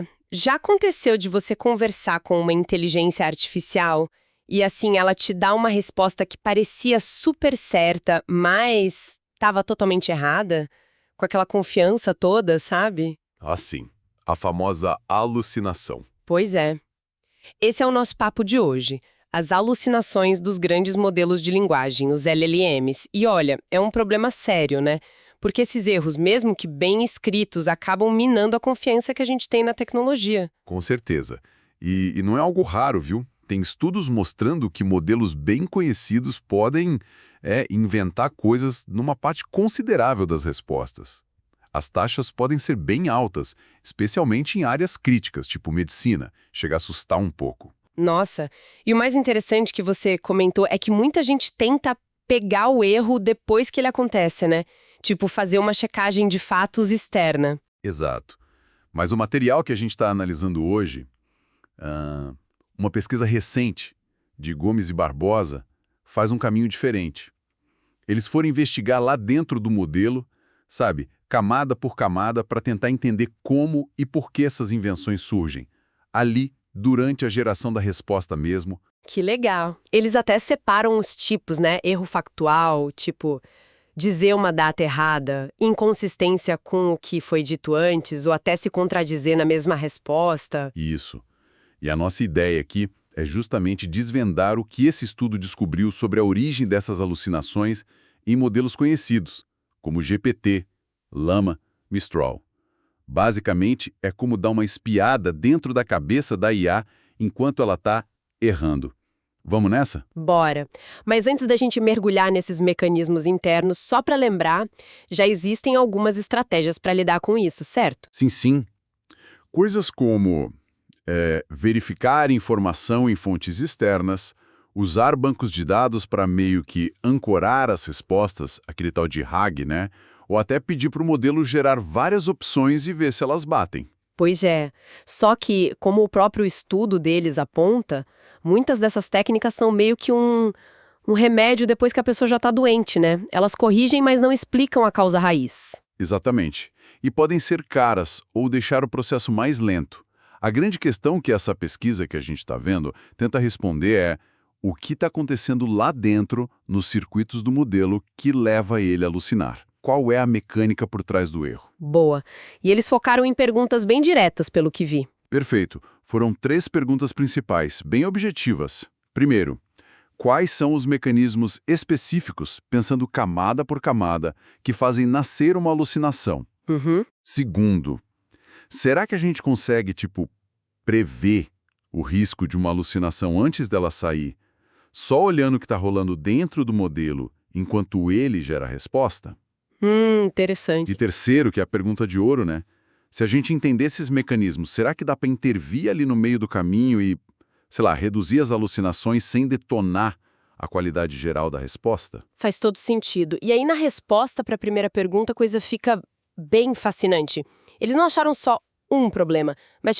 lá. Já aconteceu de você conversar com uma inteligência artificial e assim ela te dá uma resposta que parecia super certa, mas estava totalmente errada? Com aquela confiança toda, sabe? Assim, a famosa alucinação. Pois é. Esse é o nosso papo de hoje. As alucinações dos grandes modelos de linguagem, os LLMs. E olha, é um problema sério, né? Porque esses erros, mesmo que bem escritos, acabam minando a confiança que a gente tem na tecnologia. Com certeza. E não é algo raro, viu? Tem estudos mostrando que modelos bem conhecidos podem inventar coisas numa parte considerável das respostas. As taxas podem ser bem altas, especialmente em áreas críticas, tipo medicina. Chega a assustar um pouco. Nossa, e o mais interessante que você comentou é que muita gente tenta pegar o erro depois que ele acontece, né? Tipo, fazer uma checagem de fatos externa. Exato. Mas o material que a gente está analisando hoje, uma pesquisa recente de Gomes e Barbosa, faz um caminho diferente. Eles foram investigar lá dentro do modelo, sabe, camada por camada, para tentar entender como e por que essas invenções surgem. Ali, durante a geração da resposta mesmo. Que legal. Eles até separam os tipos, né? Erro factual, tipo, dizer uma data errada, inconsistência com o que foi dito antes, ou até se contradizer na mesma resposta. Isso. E a nossa ideia aqui é justamente desvendar o que esse estudo descobriu sobre a origem dessas alucinações em modelos conhecidos, como GPT, Llama, Mistral. Basicamente, é como dar uma espiada dentro da cabeça da IA enquanto ela está errando. Vamos nessa? Bora. Mas antes da gente mergulhar nesses mecanismos internos, só para lembrar, já existem algumas estratégias para lidar com isso, certo? Sim, sim. Coisas como verificar informação em fontes externas, usar bancos de dados para meio que ancorar as respostas, aquele tal de RAG, né? Ou até pedir para o modelo gerar várias opções e ver se elas batem. Pois é. Só que, como o próprio estudo deles aponta, muitas dessas técnicas são meio que um remédio depois que a pessoa já está doente, né? Elas corrigem, mas não explicam a causa raiz. Exatamente. E podem ser caras ou deixar o processo mais lento. A grande questão que essa pesquisa que a gente está vendo tenta responder é o que está acontecendo lá dentro, nos circuitos do modelo, que leva ele a alucinar. Qual é a mecânica por trás do erro? Boa. E eles focaram em perguntas bem diretas, pelo que vi. Perfeito. Foram 3 perguntas principais, bem objetivas. Primeiro, quais são os mecanismos específicos, pensando camada por camada, que fazem nascer uma alucinação? Uhum. Segundo, será que a gente consegue, prever o risco de uma alucinação antes dela sair, só olhando o que está rolando dentro do modelo, enquanto ele gera a resposta? Interessante. E terceiro, que é a pergunta de ouro, né? Se a gente entender esses mecanismos, será que dá para intervir ali no meio do caminho e, sei lá, reduzir as alucinações sem detonar a qualidade geral da resposta? Faz todo sentido. E aí, na resposta para a primeira pergunta, a coisa fica bem fascinante. Eles não acharam só um problema, mas,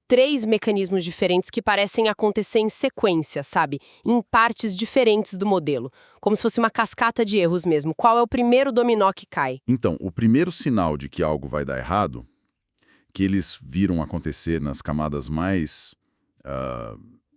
3 mecanismos diferentes que parecem acontecer em sequência, sabe? Em partes diferentes do modelo. Como se fosse uma cascata de erros mesmo. Qual é o primeiro dominó que cai? Então, o primeiro sinal de que algo vai dar errado, que eles viram acontecer nas camadas mais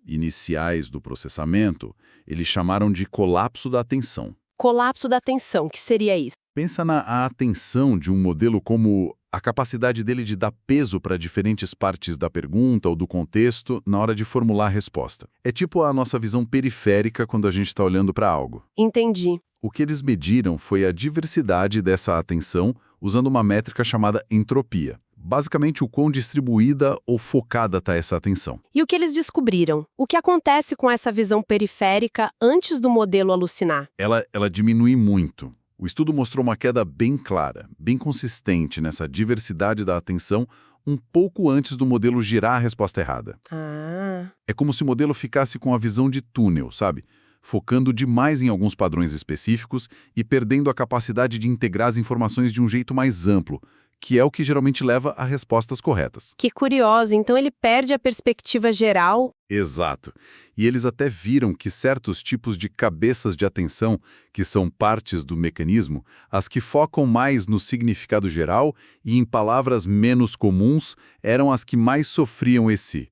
iniciais do processamento, eles chamaram de colapso da atenção. Colapso da atenção, que seria isso? Pensa na atenção de um modelo como a capacidade dele de dar peso para diferentes partes da pergunta ou do contexto na hora de formular a resposta. É tipo a nossa visão periférica quando a gente está olhando para algo. Entendi. O que eles mediram foi a diversidade dessa atenção usando uma métrica chamada entropia. Basicamente, o quão distribuída ou focada está essa atenção. E o que eles descobriram? O que acontece com essa visão periférica antes do modelo alucinar? Ela diminui muito. O estudo mostrou uma queda bem clara, bem consistente nessa diversidade da atenção um pouco antes do modelo girar a resposta errada. Ah. É como se o modelo ficasse com a visão de túnel, sabe? Focando demais em alguns padrões específicos e perdendo a capacidade de integrar as informações de um jeito mais amplo, que é o que geralmente leva a respostas corretas. Que curioso, então ele perde a perspectiva geral. Exato. E eles até viram que certos tipos de cabeças de atenção, que são partes do mecanismo, as que focam mais no significado geral e em palavras menos comuns, eram as que mais sofriam esse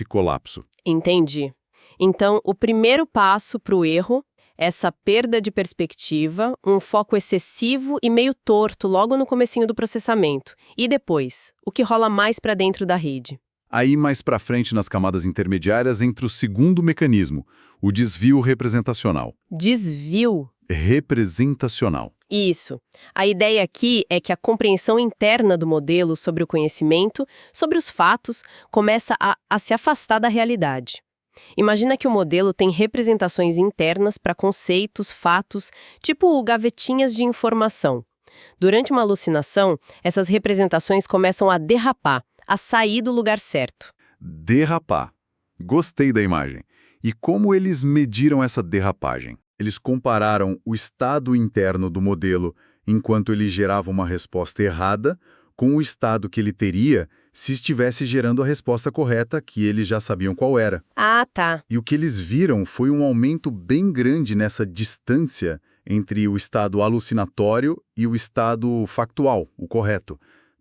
colapso. Entendi. Então, o primeiro passo para o erro, essa perda de perspectiva, um foco excessivo e meio torto logo no comecinho do processamento. E depois, o que rola mais para dentro da rede? Aí, mais para frente, nas camadas intermediárias, entra o segundo mecanismo, o desvio representacional. Desvio? Representacional. Isso. A ideia aqui é que a compreensão interna do modelo sobre o conhecimento, sobre os fatos, começa a se afastar da realidade. Imagina que o modelo tem representações internas para conceitos, fatos, tipo gavetinhas de informação. Durante uma alucinação, essas representações começam a derrapar, a sair do lugar certo. Derrapar. Gostei da imagem. E como eles mediram essa derrapagem? Eles compararam o estado interno do modelo enquanto ele gerava uma resposta errada com o estado que ele teria se estivesse gerando a resposta correta, que eles já sabiam qual era. Ah, tá. E o que eles viram foi um aumento bem grande nessa distância entre o estado alucinatório e o estado factual, o correto,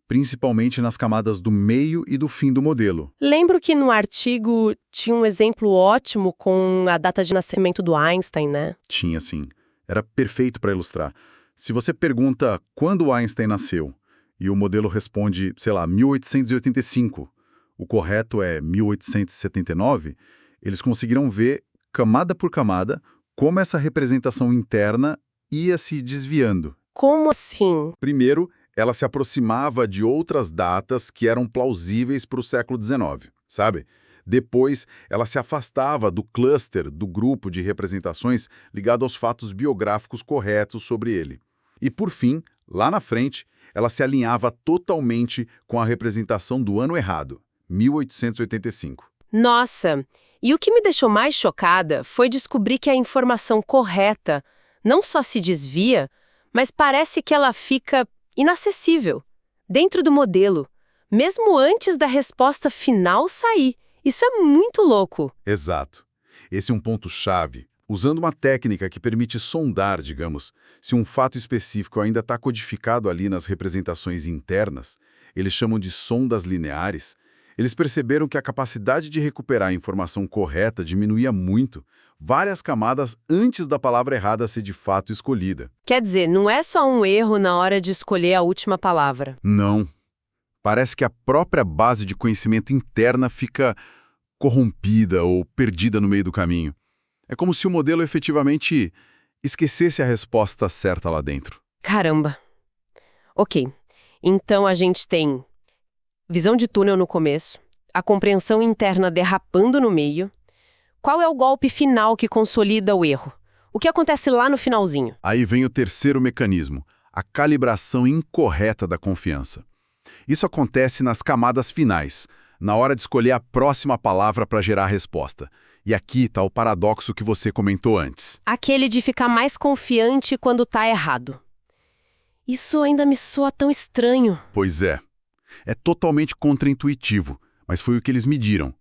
principalmente nas camadas do meio e do fim do modelo. Lembro que no artigo tinha um exemplo ótimo com a data de nascimento do Einstein, né? Tinha, sim. Era perfeito para ilustrar. Se você pergunta quando Einstein nasceu, e o modelo responde, sei lá, 1885, o correto é 1879, eles conseguiram ver, camada por camada, como essa representação interna ia se desviando. Como assim? Primeiro, ela se aproximava de outras datas que eram plausíveis para o século XIX, sabe? Depois, ela se afastava do cluster, do grupo de representações ligado aos fatos biográficos corretos sobre ele. E, por fim, lá na frente, ela se alinhava totalmente com a representação do ano errado, 1885. Nossa! E o que me deixou mais chocada foi descobrir que a informação correta não só se desvia, mas parece que ela fica inacessível, dentro do modelo, mesmo antes da resposta final sair. Isso é muito louco. Exato. Esse é um ponto-chave. Usando uma técnica que permite sondar, digamos, se um fato específico ainda está codificado ali nas representações internas, eles chamam de sondas lineares, eles perceberam que a capacidade de recuperar a informação correta diminuía muito, várias camadas antes da palavra errada ser de fato escolhida. Quer dizer, não é só um erro na hora de escolher a última palavra. Não. Parece que a própria base de conhecimento interna fica corrompida ou perdida no meio do caminho. É como se o modelo efetivamente esquecesse a resposta certa lá dentro. Caramba. Ok, então a gente tem visão de túnel no começo, a compreensão interna derrapando no meio. Qual é o golpe final que consolida o erro? O que acontece lá no finalzinho? Aí vem o terceiro mecanismo, a calibração incorreta da confiança. Isso acontece nas camadas finais, na hora de escolher a próxima palavra para gerar a resposta. E aqui está o paradoxo que você comentou antes. Aquele de ficar mais confiante quando tá errado. Isso ainda me soa tão estranho. Pois é. É totalmente contraintuitivo, mas foi o que eles mediram.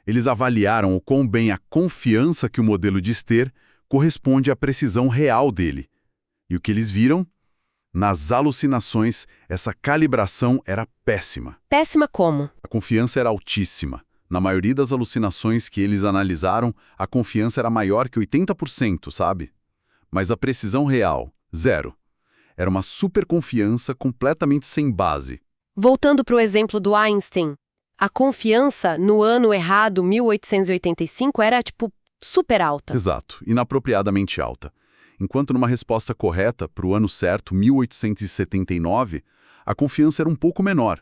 Eles avaliaram o quão bem a confiança que o modelo diz ter corresponde à precisão real dele. E o que eles viram? Nas alucinações, essa calibração era péssima. Péssima como? A confiança era altíssima. Na maioria das alucinações que eles analisaram, a confiança era maior que 80%, sabe? Mas a precisão real, 0. Era uma superconfiança completamente sem base. Voltando para o exemplo do Einstein, a confiança no ano errado, 1885, era, super alta. Exato, inapropriadamente alta. Enquanto numa resposta correta para o ano certo, 1879, a confiança era um pouco menor,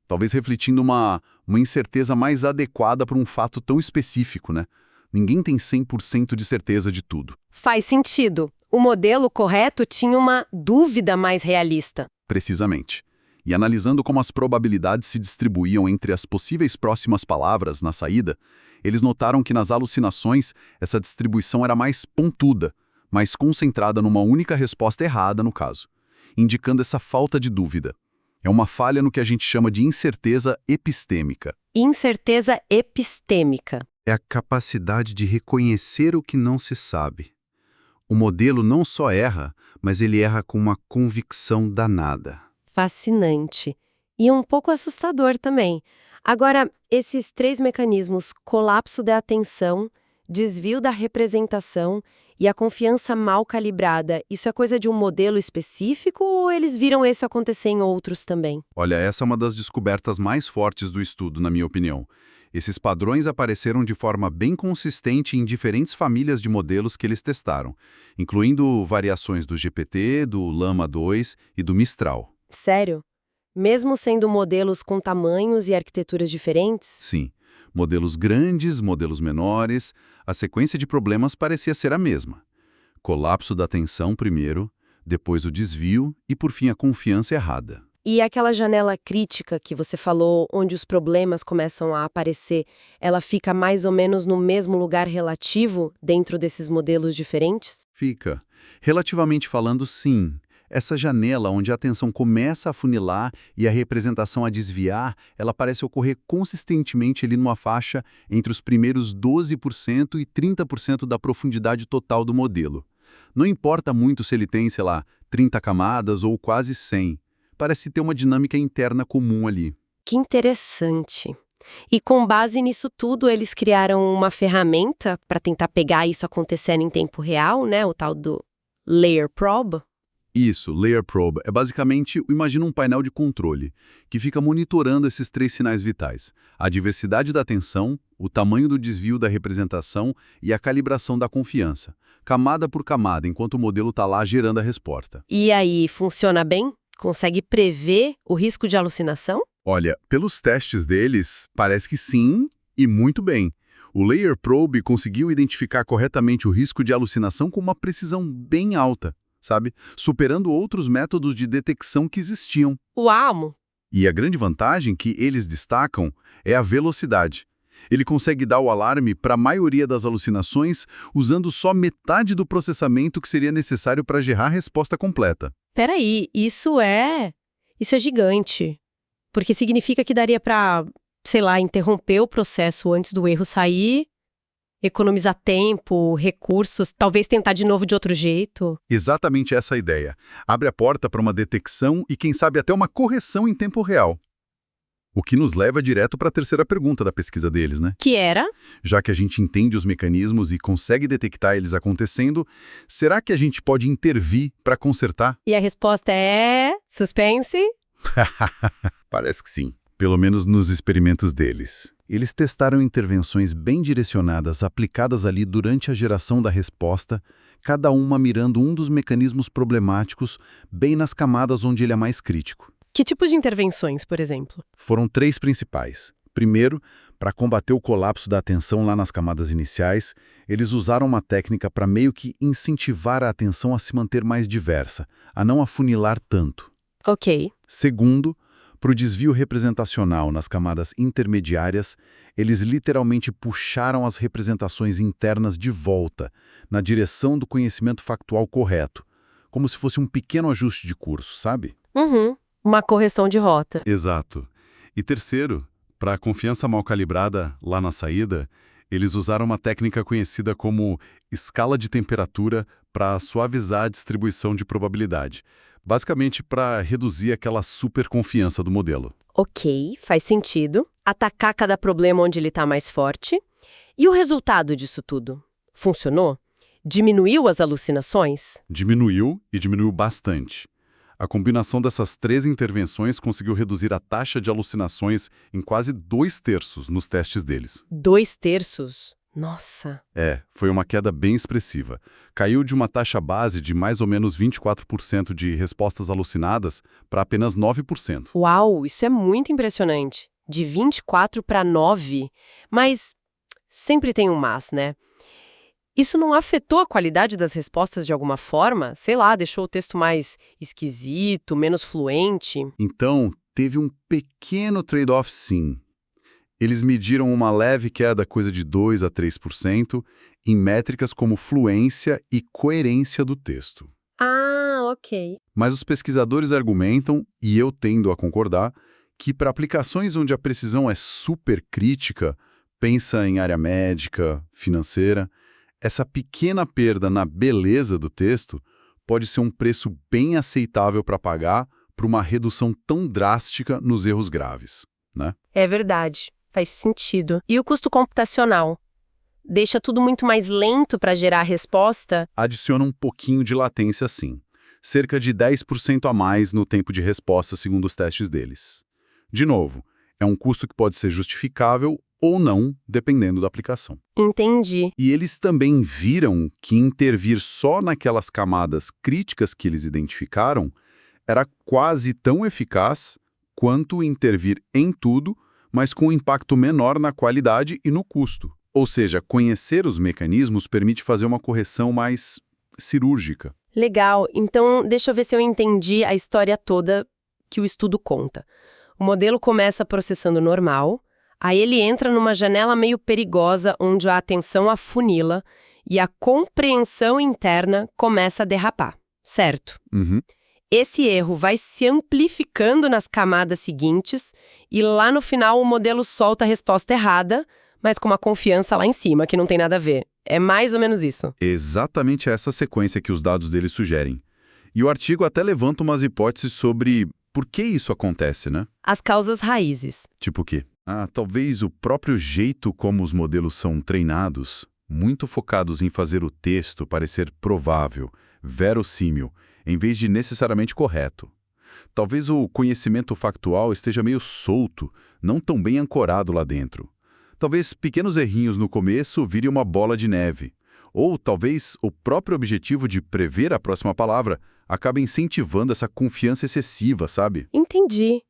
talvez refletindo uma incerteza mais adequada para um fato tão específico, né? Ninguém tem 100% de certeza de tudo. Faz sentido. O modelo correto tinha uma dúvida mais realista. Precisamente. E analisando como as probabilidades se distribuíam entre as possíveis próximas palavras na saída, eles notaram que nas alucinações essa distribuição era mais pontuda, mais concentrada numa única resposta errada no caso, indicando essa falta de dúvida. É uma falha no que a gente chama de incerteza epistêmica. Incerteza epistêmica. É a capacidade de reconhecer o que não se sabe. O modelo não só erra, mas ele erra com uma convicção danada. Fascinante. E um pouco assustador também. Agora, esses 3 mecanismos, colapso da atenção, desvio da representação e a confiança mal calibrada, isso é coisa de um modelo específico ou eles viram isso acontecer em outros também? Olha, essa é uma das descobertas mais fortes do estudo, na minha opinião. Esses padrões apareceram de forma bem consistente em diferentes famílias de modelos que eles testaram, incluindo variações do GPT, do Llama 2 e do Mistral. Sério? Mesmo sendo modelos com tamanhos e arquiteturas diferentes? Sim, modelos grandes, modelos menores, a sequência de problemas parecia ser a mesma. Colapso da atenção primeiro, depois o desvio e, por fim, a confiança errada. E aquela janela crítica que você falou, onde os problemas começam a aparecer, ela fica mais ou menos no mesmo lugar relativo dentro desses modelos diferentes? Fica. Relativamente falando, sim. Essa janela onde a atenção começa a funilar e a representação a desviar, ela parece ocorrer consistentemente ali numa faixa entre os primeiros 12% e 30% da profundidade total do modelo. Não importa muito se ele tem, sei lá, 30 camadas ou quase 100. Parece ter uma dinâmica interna comum ali. Que interessante. E com base nisso tudo, eles criaram uma ferramenta para tentar pegar isso acontecendo em tempo real, né? O tal do Layer Probe. Isso, Layer Probe, é basicamente, imagina um painel de controle, que fica monitorando esses 3 sinais vitais: a diversidade da atenção, o tamanho do desvio da representação e a calibração da confiança, camada por camada, enquanto o modelo está lá gerando a resposta. E aí, funciona bem? Consegue prever o risco de alucinação? Olha, pelos testes deles, parece que sim, e muito bem. O Layer Probe conseguiu identificar corretamente o risco de alucinação com uma precisão bem alta, sabe? Superando outros métodos de detecção que existiam. Uau! E a grande vantagem que eles destacam é a velocidade. Ele consegue dar o alarme para a maioria das alucinações usando só metade do processamento que seria necessário para gerar a resposta completa. Peraí, isso é gigante. Porque significa que daria para, sei lá, interromper o processo antes do erro sair, economizar tempo, recursos, talvez tentar de novo de outro jeito. Exatamente essa a ideia. Abre a porta para uma detecção e, quem sabe, até uma correção em tempo real. O que nos leva direto para a terceira pergunta da pesquisa deles, né? Que era? Já que a gente entende os mecanismos e consegue detectar eles acontecendo, será que a gente pode intervir para consertar? E a resposta é... suspense? Parece que sim. Pelo menos nos experimentos deles. Eles testaram intervenções bem direcionadas aplicadas ali durante a geração da resposta, cada uma mirando um dos mecanismos problemáticos bem nas camadas onde ele é mais crítico. Que tipo de intervenções, por exemplo? Foram 3 principais. Primeiro, para combater o colapso da atenção lá nas camadas iniciais, eles usaram uma técnica para meio que incentivar a atenção a se manter mais diversa, a não afunilar tanto. Ok. Segundo, para o desvio representacional nas camadas intermediárias, eles literalmente puxaram as representações internas de volta, na direção do conhecimento factual correto, como se fosse um pequeno ajuste de curso, sabe? Uhum. Uma correção de rota. Exato. E terceiro, para a confiança mal calibrada lá na saída, eles usaram uma técnica conhecida como escala de temperatura para suavizar a distribuição de probabilidade. Basicamente para reduzir aquela superconfiança do modelo. Ok, faz sentido. Atacar cada problema onde ele está mais forte. E o resultado disso tudo? Funcionou? Diminuiu as alucinações? Diminuiu e diminuiu bastante. A combinação dessas 3 intervenções conseguiu reduzir a taxa de alucinações em quase 2/3 nos testes deles. 2/3? Nossa! Foi uma queda bem expressiva. Caiu de uma taxa base de mais ou menos 24% de respostas alucinadas para apenas 9%. Uau, isso é muito impressionante. De 24 para 9. Mas sempre tem um mas, né? Isso não afetou a qualidade das respostas de alguma forma? Sei lá, deixou o texto mais esquisito, menos fluente? Então, teve um pequeno trade-off sim. Eles mediram uma leve queda, coisa de 2 a 3%, em métricas como fluência e coerência do texto. Ah, Ok. Mas os pesquisadores argumentam, e eu tendo a concordar, que para aplicações onde a precisão é super crítica, pensa em área médica, financeira, essa pequena perda na beleza do texto pode ser um preço bem aceitável para pagar por uma redução tão drástica nos erros graves, né? É verdade, faz sentido. E o custo computacional? Deixa tudo muito mais lento para gerar a resposta? Adiciona um pouquinho de latência sim, cerca de 10% a mais no tempo de resposta segundo os testes deles. De novo, é um custo que pode ser justificável ou não, dependendo da aplicação. Entendi. E eles também viram que intervir só naquelas camadas críticas que eles identificaram era quase tão eficaz quanto intervir em tudo, mas com um impacto menor na qualidade e no custo. Ou seja, conhecer os mecanismos permite fazer uma correção mais cirúrgica. Legal, então deixa eu ver se eu entendi a história toda que o estudo conta. O modelo começa processando normal, aí ele entra numa janela meio perigosa onde a atenção afunila e a compreensão interna começa a derrapar, certo? Uhum. Esse erro vai se amplificando nas camadas seguintes e lá no final o modelo solta a resposta errada, mas com uma confiança lá em cima, que não tem nada a ver. É mais ou menos isso. Exatamente essa sequência que os dados dele sugerem. E o artigo até levanta umas hipóteses sobre por que isso acontece, né? As causas raízes. Tipo o quê? Talvez o próprio jeito como os modelos são treinados, muito focados em fazer o texto parecer provável, verossímil, em vez de necessariamente correto. Talvez o conhecimento factual esteja meio solto, não tão bem ancorado lá dentro. Talvez pequenos errinhos no começo virem uma bola de neve. Ou talvez o próprio objetivo de prever a próxima palavra acabe incentivando essa confiança excessiva, sabe? Entendi.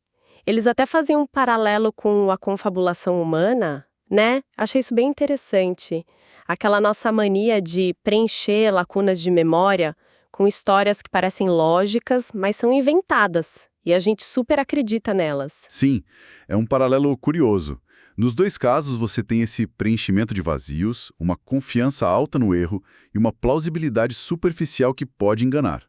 Eles até fazem um paralelo com a confabulação humana, né? Achei isso bem interessante. Aquela nossa mania de preencher lacunas de memória com histórias que parecem lógicas, mas são inventadas. E a gente super acredita nelas. Sim, é um paralelo curioso. Nos dois casos, você tem esse preenchimento de vazios, uma confiança alta no erro e uma plausibilidade superficial que pode enganar.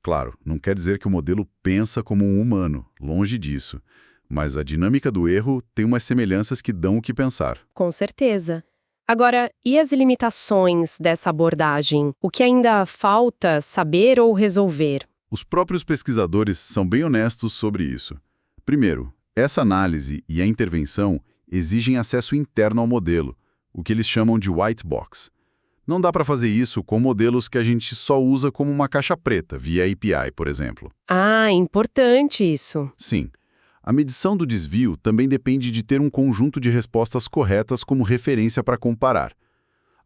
Claro, não quer dizer que o modelo pensa como um humano, longe disso. Mas a dinâmica do erro tem umas semelhanças que dão o que pensar. Com certeza. Agora, e as limitações dessa abordagem? O que ainda falta saber ou resolver? Os próprios pesquisadores são bem honestos sobre isso. Primeiro, essa análise e a intervenção exigem acesso interno ao modelo, o que eles chamam de white box. Não dá para fazer isso com modelos que a gente só usa como uma caixa preta, via API, por exemplo. Ah, importante isso. Sim. A medição do desvio também depende de ter um conjunto de respostas corretas como referência para comparar.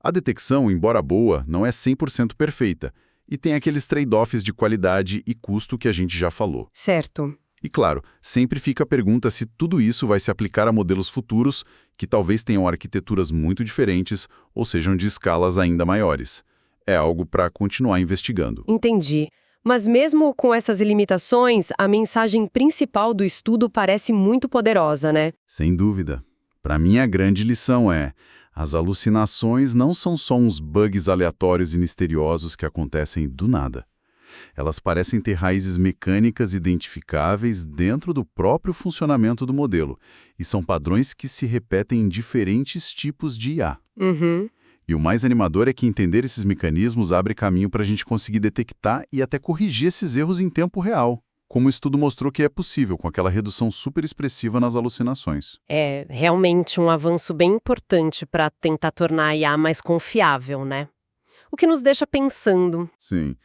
A detecção, embora boa, não é 100% perfeita, e tem aqueles trade-offs de qualidade e custo que a gente já falou. Certo. E claro, sempre fica a pergunta se tudo isso vai se aplicar a modelos futuros que talvez tenham arquiteturas muito diferentes ou sejam de escalas ainda maiores. É algo para continuar investigando. Entendi. Mas mesmo com essas limitações, a mensagem principal do estudo parece muito poderosa, né? Sem dúvida. Para mim, a grande lição é: as alucinações não são só uns bugs aleatórios e misteriosos que acontecem do nada. Elas parecem ter raízes mecânicas identificáveis dentro do próprio funcionamento do modelo, e são padrões que se repetem em diferentes tipos de IA. Uhum. E o mais animador é que entender esses mecanismos abre caminho para a gente conseguir detectar e até corrigir esses erros em tempo real, como o estudo mostrou que é possível com aquela redução super expressiva nas alucinações. É realmente um avanço bem importante para tentar tornar a IA mais confiável, né? O que nos deixa pensando. Sim.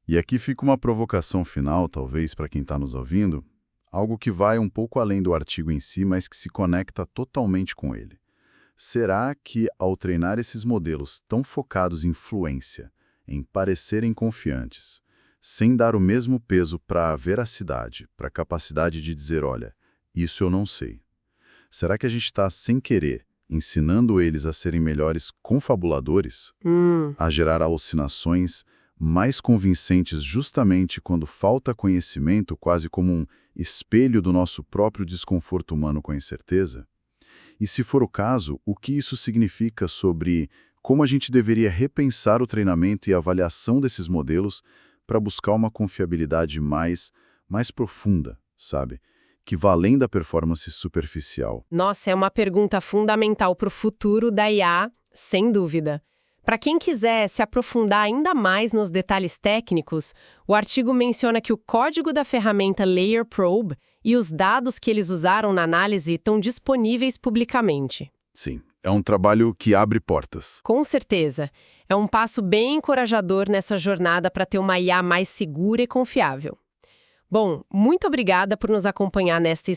E aqui fica uma provocação final, talvez, para quem está nos ouvindo, algo que vai um pouco além do artigo em si, mas que se conecta totalmente com ele. Será que, ao treinar esses modelos tão focados em fluência, em parecerem confiantes, sem dar o mesmo peso para a veracidade, para a capacidade de dizer, olha, isso eu não sei, será que a gente está, sem querer, ensinando eles a serem melhores confabuladores, a gerar alucinações mais convincentes justamente quando falta conhecimento, quase como um espelho do nosso próprio desconforto humano com a incerteza? E se for o caso, o que isso significa sobre como a gente deveria repensar o treinamento e a avaliação desses modelos para buscar uma confiabilidade mais profunda, sabe? Que vá além da performance superficial. Nossa, é uma pergunta fundamental para o futuro da IA, sem dúvida. Para quem quiser se aprofundar ainda mais nos detalhes técnicos, o artigo menciona que o código da ferramenta Layer Probe e os dados que eles usaram na análise estão disponíveis publicamente. Sim, é um trabalho que abre portas. Com certeza. É um passo bem encorajador nessa jornada para ter uma IA mais segura e confiável. Bom, muito obrigada por nos acompanhar nesta